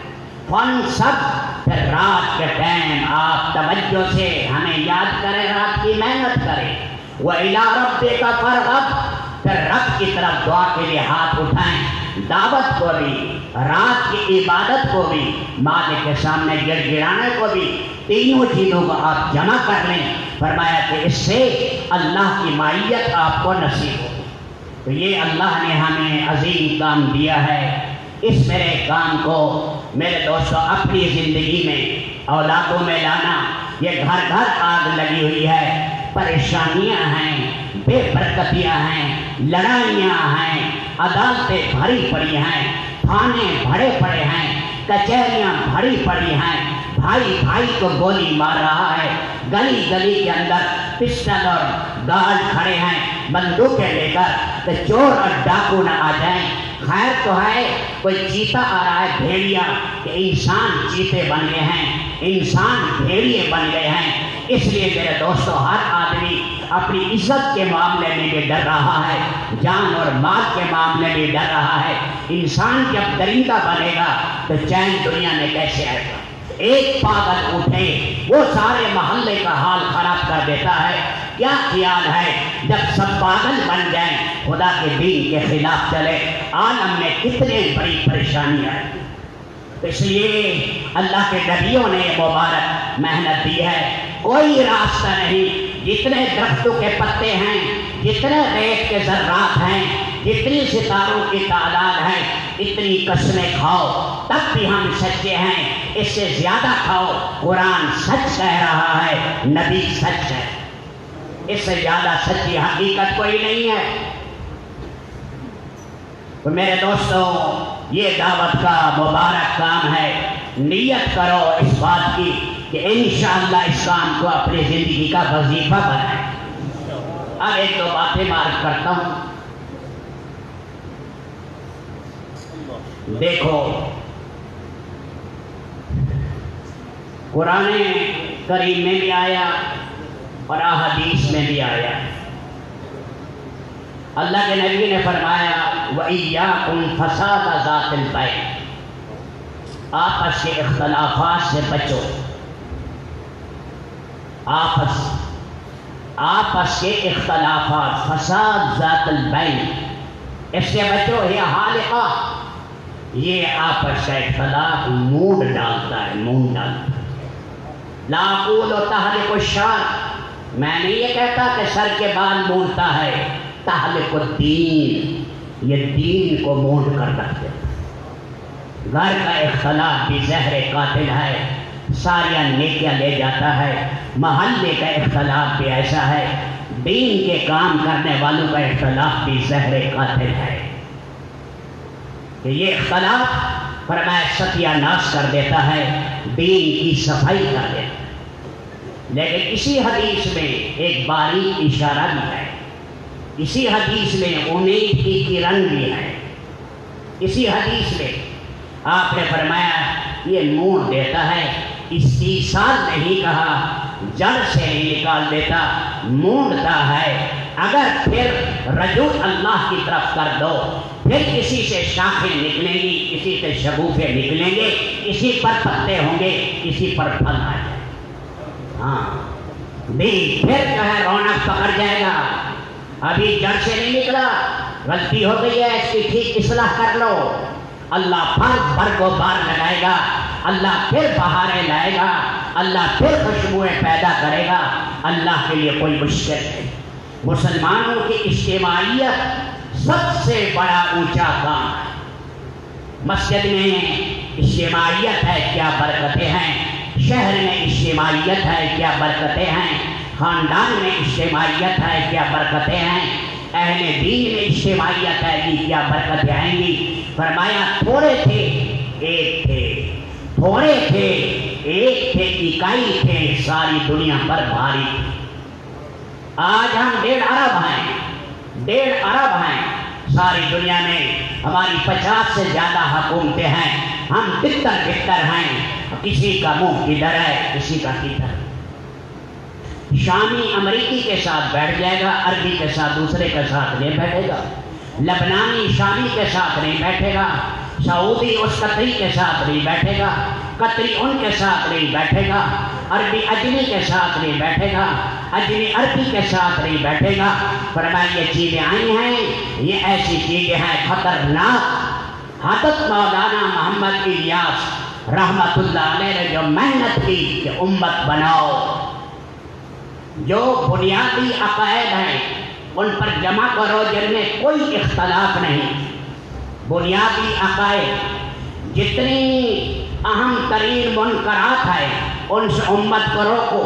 فَانْصَبْ، پھر رات کے ٹائم آپ توجہ سے ہمیں یاد کریں، رات کی محنت کریں، وَإِلَىٰ رَبِّكَ فَارْغَب، پھر رب کی طرف دعا کے لیے ہاتھ اٹھائیں، دعوت کو بھی، رات کی عبادت کو بھی، مالک کے سامنے گڑ گڑانے کو بھی، تینوں چیزوں کو آپ جمع کر لیں۔ فرمایا کہ اس سے اللہ کی معیت آپ کو نصیب ہو۔ تو یہ اللہ نے ہمیں عظیم کام دیا ہے، اس میرے کام کو میرے دوستوں اپنی زندگی میں، اولادوں میں لانا۔ یہ گھر گھر آگ لگی ہوئی ہے، پریشانیاں ہیں، بے برکتیاں ہیں، لڑائیاں ہیں، عدالتیں بھری پڑی ہیں، تھانے بھرے پڑے ہیں، کچہریاں بھری پڑی ہیں، بھائی بھائی کو گولی مار رہا ہے، گلی گلی کے اندر پسٹل اور گارڈ کھڑے ہیں بندوقیں لے کر کہ چور اور ڈاکو نہ آ جائیں۔ خیر تو ہے کوئی چیتا آ رہا ہے، بھیڑیا، کہ انسان چیتے بن گئے ہیں، انسان بھیڑیے بن گئے ہیں۔ اس لیے میرے دوستو ہر آدمی اپنی عزت کے معاملے میں بھی ڈر رہا ہے، جان اور مال کے معاملے میں ڈر رہا ہے۔ انسان جب درندہ بنے گا تو چین دنیا میں کیسے آئے گا؟ ایک پاگل اٹھے وہ سارے محلے کا حال خراب کر دیتا ہے۔ کیا خیال ہے جب سب پاگل بن جائیں، خدا کے دین کے خلاف چلے، عالم میں کتنے بڑی پریشانی آئے۔ اس لیے اللہ کے نبیوں نے مبارک محنت دی ہے، کوئی راستہ نہیں، جتنے درختوں کے پتے ہیں، جتنے ریت کے ذرات ہیں، جتنی ستاروں کی تعداد ہے، اتنی قسمیں کھاؤ تب بھی ہم سچے ہیں، اس سے زیادہ کھاؤ، قرآن سچ کہہ رہا ہے، نبی سچ ہے، اس سے زیادہ سچی حقیقت کوئی نہیں ہے۔ تو میرے دوستوں، یہ دعوت کا مبارک کام ہے، نیت کرو اس بات کی کہ انشاءاللہ اس کام کو اپنی زندگی کا وظیفہ بنائیں۔ اب ایک دو باتیں معرف کرتا ہوں۔ دیکھو، قرآن کریم میں بھی آیا اور احادیث میں بھی آیا، اللہ کے نبی نے فرمایا وَإِيَّاكُمْ فَسَادَ ذَاتِ الْبَيْنِ، آپس کے اختلافات سے بچو، آپس کے اختلافات، فساد ذات البین، اس سے بچو، یہ حالقہ، یہ آپس کا اختلاف موڈ ڈالتا ہے، موڈ ڈالتا ہے۔ لا اقول تحلق الشعر، میں نہیں یہ کہتا کہ سر کے بال موڑتا ہے، تحلق الدین، یہ دین کو موڑ کر رکھتے ہیں۔ گھر کا اختلاف بھی زہر قاتل ہے، ساریاں نیکیاں لے جاتا ہے۔ محلے کا اختلاف بھی ایسا ہے، دین کے کام کرنے والوں کا اختلاف بھی زہر قاتل ہے کہ یہ اختلاف فرمایا ستیہ ناش کر دیتا ہے، دین کی صفائی کر دیتا ہے۔ لیکن اسی حدیث میں ایک باریک اشارہ بھی ہے، اسی حدیث میں امید کی کرن بھی ہے۔ اسی حدیث میں آپ نے فرمایا یہ موڑ دیتا ہے، استیصال نہیں کہا، جڑ سے نہیں نکال دیتا، موڑتا ہے۔ اگر پھر رجوع اللہ کی طرف کر دو، پھر کسی سے شاخیں نکلیں گی، کسی سے شگوفے نکلیں گے، کسی پر پتے ہوں گے، کسی پر پھل آ جائے، ہاں بھی پھر جو ہے رونق پکڑ جائے گا۔ ابھی جڑ سے نہیں نکلا، غلطی ہو گئی ہے، اس کی ٹھیک اصلاح کر لو، اللہ پھر برگ و بار لگائے گا، اللہ پھر بہاریں لائے گا، اللہ پھر خوشبوئیں پیدا کرے گا۔ اللہ کے لیے کوئی مشکل نہیں۔ مسلمانوں کی اجتماعیت سب سے بڑا اونچا کام ہے۔ مسجد میں اجتماعیت ہے، کیا برکتیں ہیں، شہر میں اجتماعیت ہے، کیا برکتیں ہیں، خاندان میں اجتماعیت ہے، کیا برکتیں ہیں، اہل دین میں اجتماعیت ہے کہ کیا برکتیں آئیں گی۔ فرمایا تھوڑے تھے ایک تھے، تھوڑے تھے ایک تھے، اکائی تھے، ساری دنیا پر بھاری تھی۔ آج ہم 1.5 ارب ہیں، 1.5 ارب ہیں ساری دنیا میں، ہماری 50 سے زیادہ حکومتیں ہیں، ہم بہتر ہیں، کسی کا منہ کدھر ہے، کسی کا کدھر۔ شامی امریکی کے ساتھ بیٹھ جائے گا، عربی کے ساتھ دوسرے کے ساتھ نہیں بیٹھے گا، لبنانی شامی کے ساتھ نہیں بیٹھے گا، سعودی اس قطری کے ساتھ نہیں بیٹھے گا، قطری ان کے ساتھ نہیں بیٹھے گا، عربی اجمی کے ساتھ نہیں بیٹھے گا، اجمی عربی کے ساتھ نہیں بیٹھے گا۔ فرمایا یہ چیزیں آئی ہیں، یہ ایسی چیزیں ہیں خطرناک۔ حضرت مولانا محمد الیاس رحمت اللہ علیہ نے جو محنت کی کہ امت بناؤ، جو بنیادی عقائد ہیں ان پر جمع کرو جن میں کوئی اختلاف نہیں، بنیادی عقائد، جتنی اہم ترین منکرات ہیں ان سے امت کو روکو،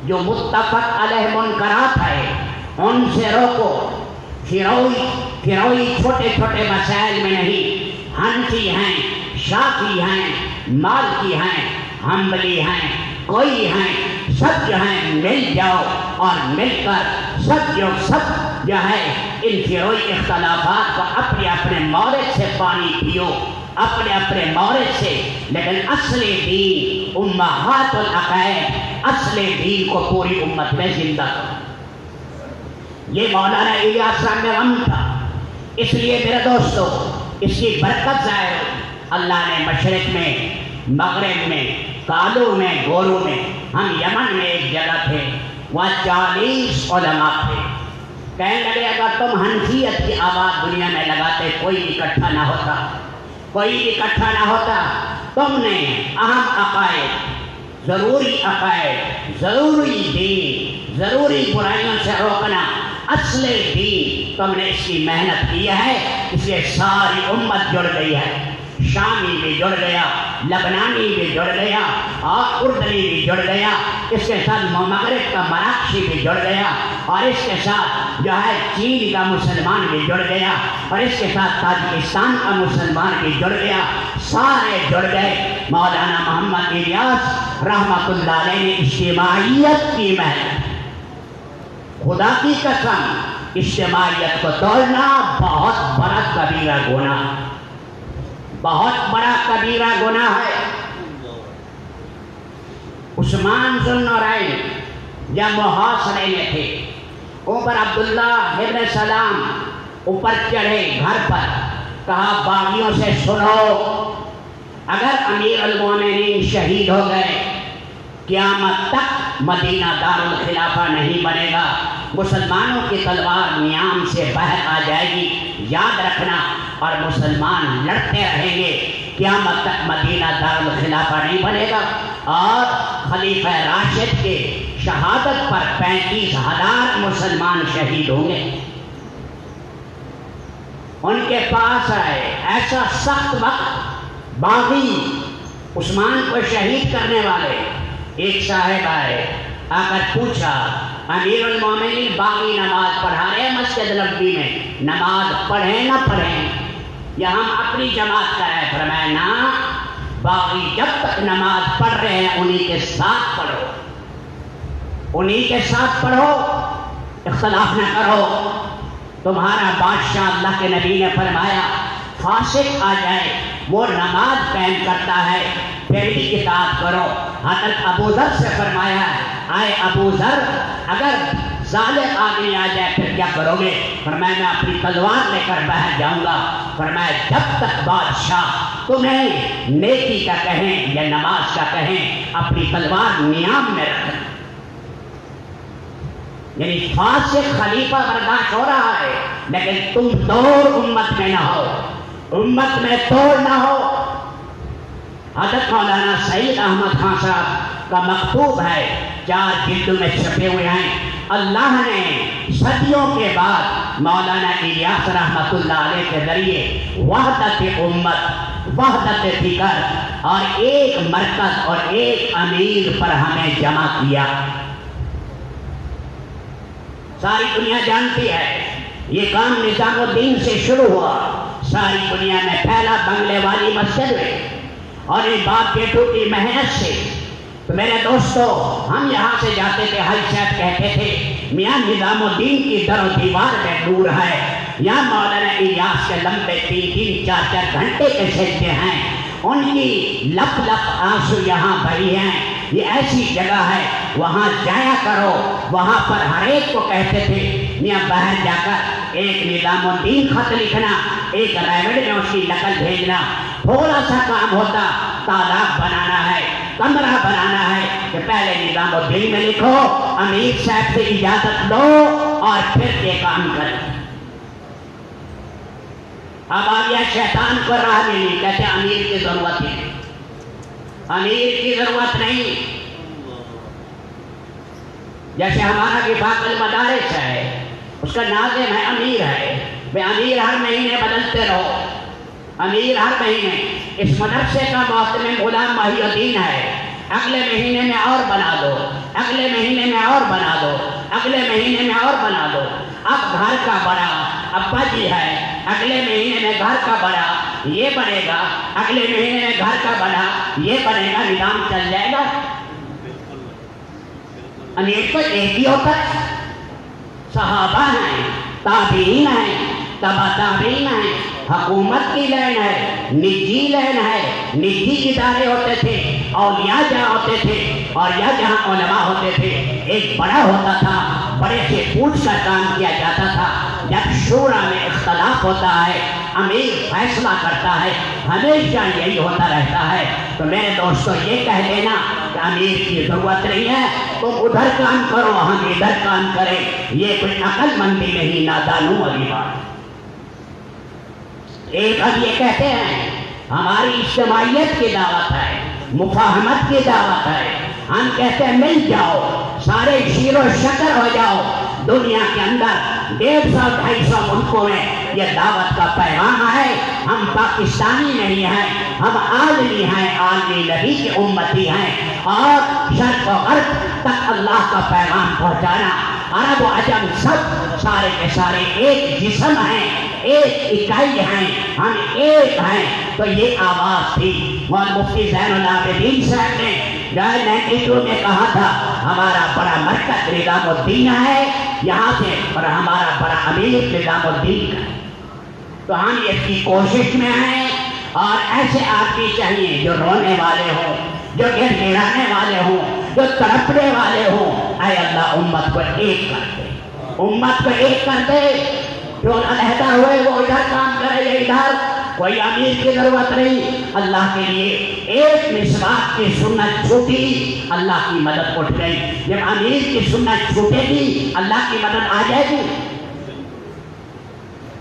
جو متفق علیہ منکرات ہیں ان سے روکو۔ فروئی چھوٹے چھوٹے مسائل میں نہیں، حنفی ہیں، شافعی ہیں، مالکی ہیں، حنبلی ہیں، کوئی ہیں، سب جو ہیں مل جاؤ اور مل کر سب جو ہے ان فروئی اختلافات کو اپنے اپنے مورد سے پانی پیو، اپنے اپنے مورد سے، لیکن اصل دین امہات العقائد، اصل دین کو پوری امت میں زندہ کرو۔ یہ مولانا الیاس صاحب میں غم تھا، اس لیے میرے دوستو اس کی برکت ظاہر ہو۔ اللہ نے مشرق میں، مغرب میں، کالو میں، گورو میں، ہم یمن میں ایک جگہ تھے، وہاں 40 علماء تھے. کہنے لگے اگر تم حنفیت کی آواز دنیا میں لگاتے کوئی اکٹھا نہ ہوتا، کوئی اکٹھا نہ ہوتا. تم نے اہم عقائد، ضروری دین، ضروری برائیوں سے روکنا، اصل دین تم نے اس کی محنت کی ہے، اس لیے ساری امت جڑ گئی ہے. شامی بھی جڑ گیا، لبنانی بھی جڑ گیا اور اردنی بھی جڑ گیا. اس کے ساتھ مغرب کا مراکشی بھی جڑ گیا اور اس کے ساتھ جو ہے چین کا مسلمان بھی جڑ گیا اور اس کے ساتھ تاجکستان کا مسلمان بھی جڑ گیا. سارے جڑ گئے. مولانا محمد الیاس رحمۃ اللہ علیہ نے اجتماعیت کی محنت، خدا کی قسم اجتماعیت کو توڑنا بہت بڑا کبیرہ گناہ، بہت بڑا کبیرہ گناہ ہے. عثمان ذو النورین جب محاصرے میں تھے، اوپر عبداللہ ابن سلام اوپر چڑھے گھر پر، کہا باغیوں سے سنو، اگر امیر المومنین شہید ہو گئے قیامت تک مدینہ دارالخلافہ نہیں بنے گا، مسلمانوں کی تلوار نیام سے باہر آ جائے گی، یاد رکھنا، اور مسلمان لڑتے رہیں گے، قیامت تک مدینہ دارالخلافہ نہیں بنے گا. اور خلیفہ راشد کے شہادت پر 35,000 مسلمان شہید ہوں گے. ان کے پاس آئے ایسا سخت وقت، باغی عثمان کو شہید کرنے والے. ایک صاحب آئے، آ کر پوچھا امیر المومنین باغی نماز پڑھا رہے ہیں مسجد نبوی میں، نماز پڑھیں نہ پڑھیں یا ہم اپنی جماعت کرائیں؟ فرمایا نا، باغی جب تک نماز پڑھ رہے ہیں انہی کے ساتھ پڑھو، انہی کے ساتھ پڑھو، اختلاف نہ کرو. تمہارا بادشاہ اللہ کے نبی نے فرمایا فاسق آ جائے وہ نماز قائم کرتا ہے پھر بھی اطاعت کرو. حضرت ابو ذر سے فرمایا آئے ابو ذر اگر ظالم آدمی آ جائے پھر کیا کرو گے؟ فرمایا میں اپنی تلوار لے کر باہر جاؤں گا. فرمایا جب تک بادشاہ تمہیں نیکی کا کہیں یا نماز کا کہیں اپنی تلوار نیام میں رکھنا. یعنی فاسق خلیفہ برداشت ہو رہا ہے لیکن تم توڑ امت میں نہ ہو، امت میں توڑ نہ ہو. حضرت مولانا سعید احمد خان صاحب کا مکتوب ہے، 4 جلدوں میں چھپے ہوئے ہیں. اللہ نے صدیوں کے بعد مولانا الیاس رحمۃ اللہ علیہ کے ذریعے وحدت امت، وحدت فکر اور ایک مرکز اور ایک امیر پر ہمیں جمع کیا. ساری دنیا جانتی ہے یہ کام نظام الدین سے شروع ہوا، ساری دنیا میں پھیلا بنگلے والی مسجد میں اور یہ باپ بیٹوں کی محنت سے. تو میرے دوستو ہم یہاں سے جاتے تھے، حج صاحب کہتے تھے میاں نظام الدین کی در و دیوار میں نور ہے، یہاں مولانا الیاس کے لمبے 3-3 4-4 گھنٹے کے سجدے ہیں، ان کی لپ لپ آنسو یہاں بہی ہیں. یہ ایسی جگہ ہے وہاں جایا کرو. وہاں پر ہر ایک کو کہتے تھے میاں باہر جا کر ایک نظام الدین خط لکھنا، ایک ریوڑ میں اس کی نقل بھیجنا. تھوڑا سا کام ہوتا، تالاب بنانا ہے، کمرہ بنانا ہے کہ پہلے نظام الدین میں لکھو، امیر صاحب سے اجازت لو اور پھر یہ کام کرو. اب آ گیا شیطان کو راہ ملی، کہتے امیر کی ضرورت ہے، امیر کی ضرورت نہیں. جیسے ہمارا وفاق المدارس ہے، اس کا ناظم ہے امیر ہے، بے امیر ہر مہینے بدلتے رہو، امیر ہر مہینے. اس مدرسے کا معتمد غلام محی الدین ہے، اگلے مہینے میں اور بنا دو، اگلے مہینے میں اور بنا دو، اگلے مہینے میں اور بنا دو. اب گھر کا بڑا ابا جی ہے، اگلے مہینے میں گھر کا بڑا یہ بنے گا، اگلے مہینے میں گھر کا بڑا یہ بنے گا، نظام چل جائے گا. امیر کو ایک ہی ہوتا ہے، صحابہ ہیں، تابعین ہیں، تبع تابعین ہیں، حکومت کی لین ہے، نجی لین ہے، نجی ادارے ہوتے تھے، اولیاء جہاں ہوتے تھے اور یا جہاں علماء ہوتے تھے. ایک بڑا ہوتا تھا، بڑے سے پوچھ کر کام کیا جاتا تھا. جب شورا میں اختلاف ہوتا ہے امیر فیصلہ کرتا ہے، ہمیشہ یہی ہوتا رہتا ہے۔ تو میرے دوستو یہ کہہ دینا کہ امیر کی ضرورت نہیں ہے، تم ادھر کام کرو ہم ادھر کام کریں، یہ کوئی عقل مندی نہیں، نادانوں والی بات۔ ایک اب یہ کہتے ہیں ہماری اجتماعیت کی دعوت ہے، مفاہمت کی دعوت ہے، ہم کہتے ہیں مل جاؤ، سارے شیر و شکر ہو جاؤ۔ دنیا کے اندر 150-250 ملکوں میں یہ دعوت کا پیغام ہے۔ ہم پاکستانی نہیں ہیں، ہم عالمی ہیں، عالمی نبی کے امتی ہیں، اور شرق و غرب تک اللہ کا پیغام پہنچانا۔ عرب و عجم سب سارے کے سارے ایک جسم ہیں، ایک اکائی ہیں، ہم ایک ہیں۔ تو یہ آواز تھی مولانا مفتی زین العابدین صاحب نے 92 میں کہا تھا ہمارا بڑا مرکز نظام الدین ہے یہاں سے، اور ہمارا بڑا امیر نظام الدین کا ہے۔ تو ہم اس کی کوشش میں ہیں، اور ایسے آدمی چاہیے جو رونے والے ہوں، جو گر گرانے والے ہوں، جو تڑپنے والے ہوں۔ اے اللہ امت کو ایک کر دے، امت کو ایک کر دے۔ جو علیحدہ ہوئے وہ ادھر کام کرے یا ادھر، کوئی امیر کی ضرورت نہیں۔ اللہ کے لیے ایک مسواک کی سنت چھوٹی، اللہ کی مدد اٹھ گئی۔ جب امیر کی سنت چھوٹے گی اللہ کی مدد آ جائے گی۔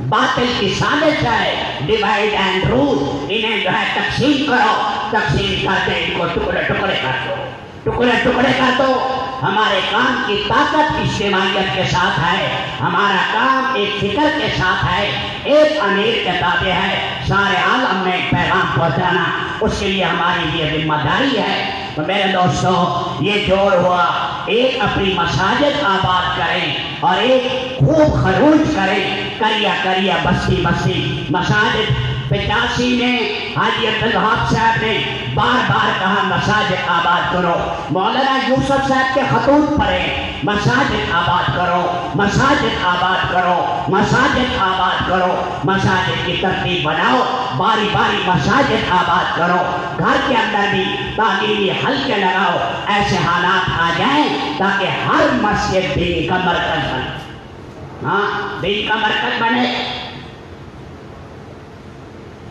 باطل کی سازش ہے ڈیوائڈ اینڈ رول، انہیں جو ہے تقسیم کرو، تقسیم کر کے ان کو ٹکڑے ٹکڑے کر دو، ٹکڑے ٹکڑے کر دو۔ ہمارے کام کی طاقت اجتماعیت کے ساتھ ہے، ہمارا کام ایک فکر کے ساتھ ہے، ایک امیر کے تابع ہے، سارے عالم میں پیغام پہنچانا، اس کے لیے ہماری یہ ذمہ داری ہے۔ تو میرے دوستو یہ جوڑ ہوا، ایک اپنی مساجد آباد کریں اور ایک خوب خروج کریں، کریا کریا بستی بستی مساجد۔ 85 میں حاجی عبدالوہاب صاحب نے بار بار کہا مساجد آباد کرو، مولانا یوسف صاحب کے خطوط پڑھیں، مساجد آباد کرو، مساجد آباد کرو، مساجد آباد کرو، مساجد کی ترتیب بناؤ، باری باری مساجد آباد کرو، گھر کے اندر بھی تعلیمی حلقے لگاؤ، ایسے حالات آ جائیں تاکہ ہر مسجد دین کا مرکز بنے۔ ہاں دین کا مرکز بنے۔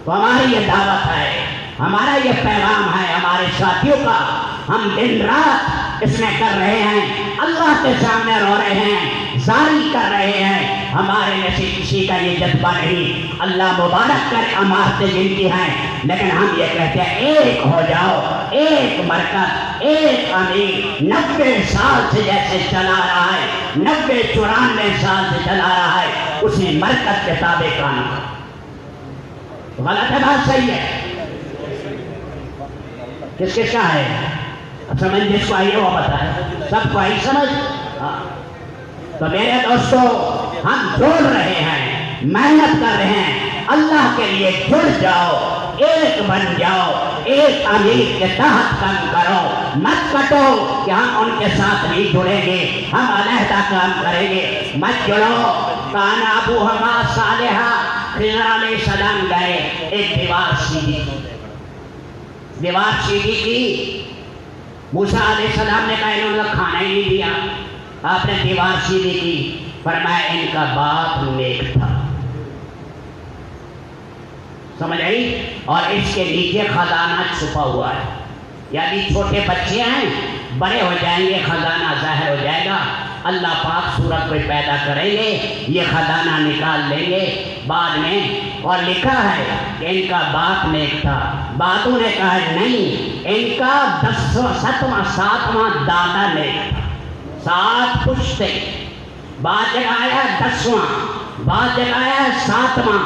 تو ہماری یہ دعوت ہے، ہمارا یہ پیغام ہے ہمارے ساتھیوں کا، ہم دن رات اس میں کر رہے ہیں، اللہ کے سامنے رو رہے ہیں، زاری کر رہے ہیں۔ ہمارے میں سے کسی کا یہ جذبہ نہیں، اللہ مبارک کر امارتیں جن کی ہیں، لیکن ہم یہ کہتے ہیں ایک ہو جاؤ، ایک مرکز، ایک امیر 90 سال سے جیسے چلا رہا ہے، 90-94 سال سے چلا رہا ہے، اسی مرکز کے تابع کام کرو۔ غلط ہے بات صحیح ہے؟ کس کس کا ہے؟ اب سمجھ جس کو آئیے وہ بتائے، سب کو آئی سمجھ؟ تو میرے دوستو ہم جوڑ رہے ہیں، محنت کر رہے ہیں، اللہ کے لیے جڑ جاؤ، ایک بن جاؤ، ایک امیر کے تحت کام کرو، مت کٹو کہ ہم ان کے ساتھ نہیں جڑیں گے، ہم علیحدہ کام کریں گے، مت جڑو۔ کان ابو ہما صالحہ، خضر علیہ السلام گئے، ایک دیوار سیدھی کی، موسیٰ علیہ السلام نے کہا انہوں نے کھانا ہی نہیں دیا، آپ نے دیوار سیدھی کی، فرمایا ان کا باپ نیک تھا، سمجھ آئی؟ اور اس کے نیچے خزانہ چھپا ہوا ہے، یعنی چھوٹے بچے ہیں، بڑے ہو جائیں گے خزانہ ظاہر ہو جائے گا، اللہ پاک صورت کوئی پیدا کریں گے، یہ خزانہ نکال لیں گے بعد میں۔ اور لکھا ہے کہ ان کا باپ نیک تھا، باتوں نے کہا نہیں، ان کا 7واں دادا نیک تھا، 7 پشتے، بعد جگہ آیا 10واں، بعد جگہ آیا 7واں۔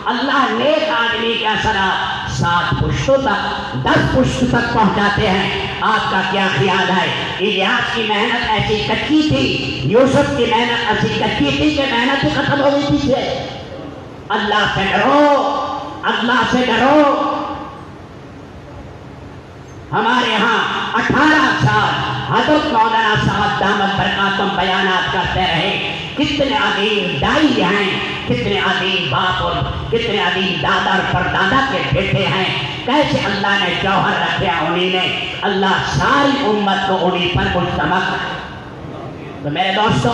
اللہ نیک آدمی کا اثرات 7 پشتوں تک، 10 پشت تک پہنچاتے ہیں۔ آپ کا کیا خیال ہے؟ الیاس کی محنت ایسی کچی تھی، یوسف کی محنت ایسی کچی تھی کہ محنت ہی ختم ہو گئی پیچھے۔ اللہ سے ڈرو، اللہ سے ڈرو۔ ہمارے ہاں 18 سال حضرت مولانا صاحب دامت برکاتہم بیانات کرتے رہے، کتنے عظیم دائی ہیں، کتنے عظیم باپ اور کتنے عظیم دادا اور پردادا کے بیٹے ہیں، کیسے اللہ نے جوہر رکھا انہی نے، اللہ ساری امت کو انہی پر مجتمع کرے۔ تو میرے دوستو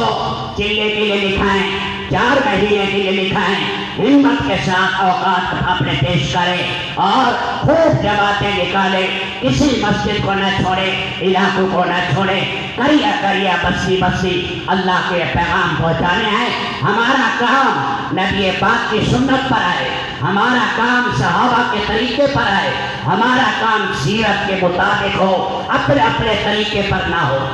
چلے کے لیے لکھا ہے، 4 مہینے کے لیے لکھا ہے، ہمت کے ساتھ اوقات اپنے پیش کرے اور خوب جماعتیں نکالے، کسی مسجد کو نہ چھوڑے، علاقوں کو نہ چھوڑے، کریا کریا بستی بستی اللہ کے پیغام پہنچانے ہیں۔ ہمارا کام نبی پاک کی سنت پر ہے، ہمارا کام صحابہ کے طریقے پر ہے، ہمارا کام سیرت کے مطابق ہو، اپنے اپنے طریقے پر نہ ہو۔